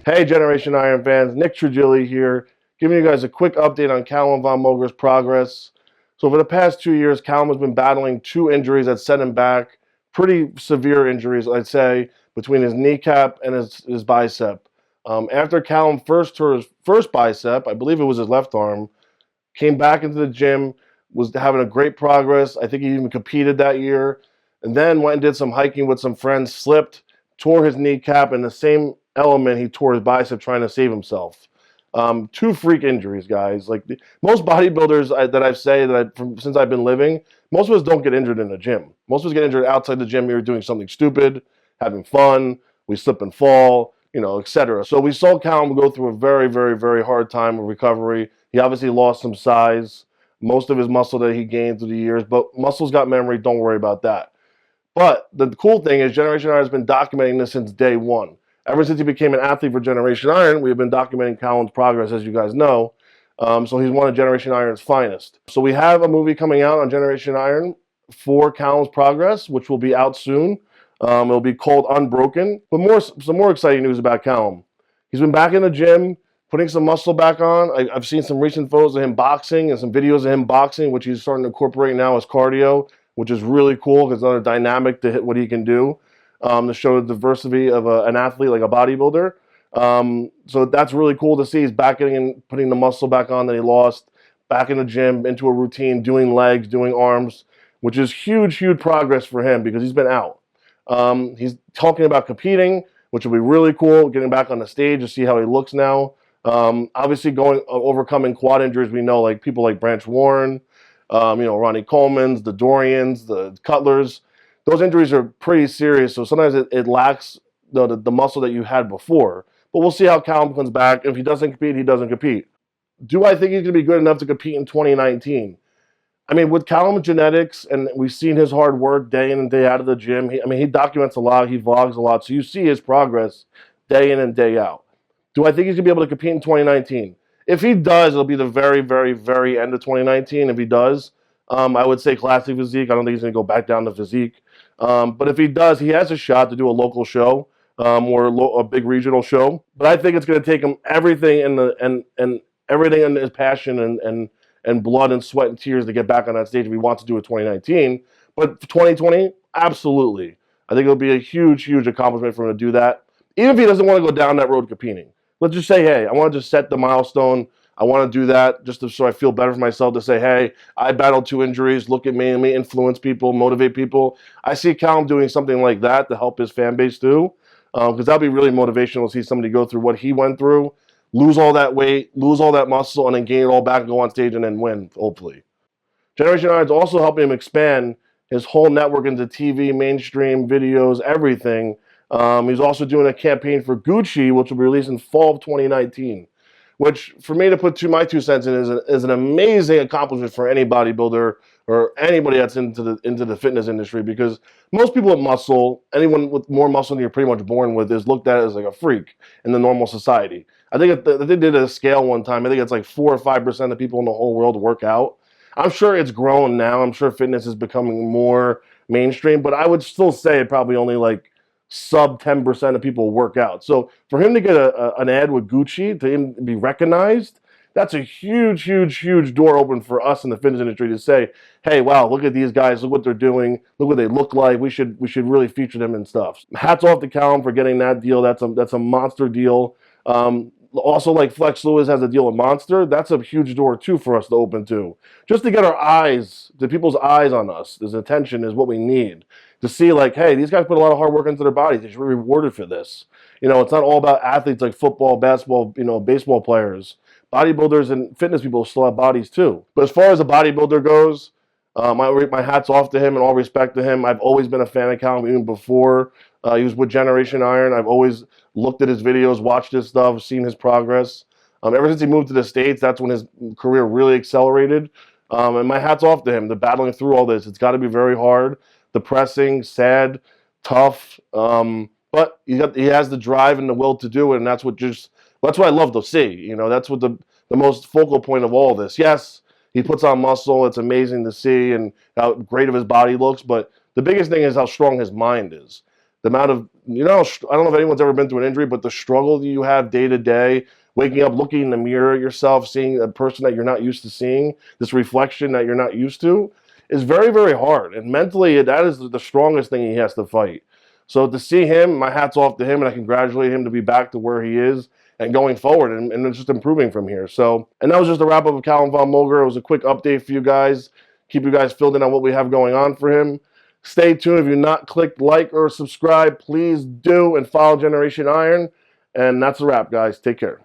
Hey, Generation Iron fans, Nick Trigili here, giving you guys a quick update on Calum Von Moger's progress. So for the past 2 years, Calum has been battling two injuries that set him back, pretty severe injuries, I'd say, between his kneecap and his bicep. After Calum first tore his first bicep, I believe it was his left arm, came back into the gym, was having a great progress. I think he even competed that year, and then went and did some hiking with some friends, slipped, tore his kneecap, and the same element he tore his bicep trying to save himself. Two freak injuries, guys. Like most bodybuilders that I've said since I've been living, most of us don't get injured in the gym. Most of us get injured outside the gym. You're doing something stupid, having fun. We slip and fall, etc. So we saw Calum go through a very, very, very hard time of recovery. He obviously lost some size, most of his muscle that he gained through the years, but muscle's got memory. Don't worry about that. But the cool thing is Generation Iron has been documenting this since day one. Ever since he became an athlete for Generation Iron, we've been documenting Calum's progress, as you guys know. So he's one of Generation Iron's finest. So we have a movie coming out on Generation Iron for Calum's progress, which will be out soon. It'll be called Unbroken. But some more exciting news about Calum. He's been back in the gym, putting some muscle back on. I've seen some recent photos of him boxing and some videos of him boxing, which he's starting to incorporate now as cardio, which is really cool because it's another dynamic to hit what he can do, to show the diversity of an athlete like a bodybuilder. So that's really cool to see. He's back getting in, putting the muscle back on that he lost, back in the gym, into a routine, doing legs, doing arms, which is huge, huge progress for him because he's been out. He's talking about competing, which will be really cool, getting back on the stage to see how he looks now. Obviously overcoming quad injuries, we know, like people like Branch Warren, Ronnie Coleman's, the Dorians, the Cutlers. Those injuries are pretty serious, so sometimes it lacks the muscle that you had before. But we'll see how Calum comes back. If he doesn't compete, he doesn't compete. Do I think he's going to be good enough to compete in 2019? I mean, with Calum's genetics, and we've seen his hard work day in and day out of the gym. He documents a lot. He vlogs a lot, so you see his progress day in and day out. Do I think he's going to be able to compete in 2019? If he does, it'll be the very, very, very end of 2019. If he does, I would say classic physique. I don't think he's going to go back down to physique. But if he does, he has a shot to do a local show, or a big regional show. But I think it's going to take him everything and everything in his passion and blood and sweat and tears to get back on that stage if he wants to do it 2019. But for 2020, absolutely. I think it'll be a huge, huge accomplishment for him to do that. Even if he doesn't want to go down that road competing. Let's just say, hey, I want to just set the milestone. I want to do that just so I feel better for myself to say, hey, I battled two injuries. Look at me. Let me influence people, motivate people. I see Calum doing something like that to help his fan base too, because that'll be really motivational to see somebody go through what he went through, lose all that weight, lose all that muscle, and then gain it all back and go on stage and then win, hopefully. Generation Iron is also helping him expand his whole network into TV, mainstream, videos, everything. He's also doing a campaign for Gucci, which will be released in fall of 2019, which for me to put my 2 cents in is an amazing accomplishment for any bodybuilder or anybody that's into the fitness industry, because most people with muscle, anyone with more muscle than you're pretty much born with, is looked at as like a freak in the normal society. I think they did a scale one time. I think it's like 4 or 5% of people in the whole world work out. I'm sure it's grown now. I'm sure fitness is becoming more mainstream, but I would still say probably only like sub 10% of people work out. So for him to get an ad with Gucci, to him be recognized, that's a huge, huge, huge door open for us in the fitness industry to say, hey, wow, look at these guys, look what they're doing, look what they look like. We should really feature them and stuff. Hats off to Calum for getting that deal. That's a monster deal. Also, like Flex Lewis has a deal with Monster, that's a huge door too for us to open to. Just to get our eyes, the people's eyes on us, this attention is what we need. To see like, hey, these guys put a lot of hard work into their bodies. They should be rewarded for this. It's not all about athletes like football, basketball, baseball players. Bodybuilders and fitness people still have bodies too. But as far as a bodybuilder goes, my hat's off to him and all respect to him. I've always been a fan of Calum even before he was with Generation Iron. I've always looked at his videos, watched his stuff, seen his progress. Ever since he moved to the States, that's when his career really accelerated. And my hat's off to him. The battling through all this, it's got to be very hard, depressing, sad, tough. But he has the drive and the will to do it, and that's what I love to see. That's what the most focal point of all this. Yes, he puts on muscle. It's amazing to see and how great of his body looks. But the biggest thing is how strong his mind is. The amount of, I don't know if anyone's ever been through an injury, but the struggle that you have day to day, waking up, looking in the mirror at yourself, seeing a person that you're not used to seeing, this reflection that you're not used to, is very, very hard. And mentally, that is the strongest thing he has to fight. So to see him, my hat's off to him, and I congratulate him to be back to where he is and going forward, and just improving from here. So, and that was just a wrap up of Calum Von Moger. It was a quick update for you guys. Keep you guys filled in on what we have going on for him. Stay tuned. If you've not clicked like or subscribe, please do, and follow Generation Iron. And that's a wrap, guys. Take care.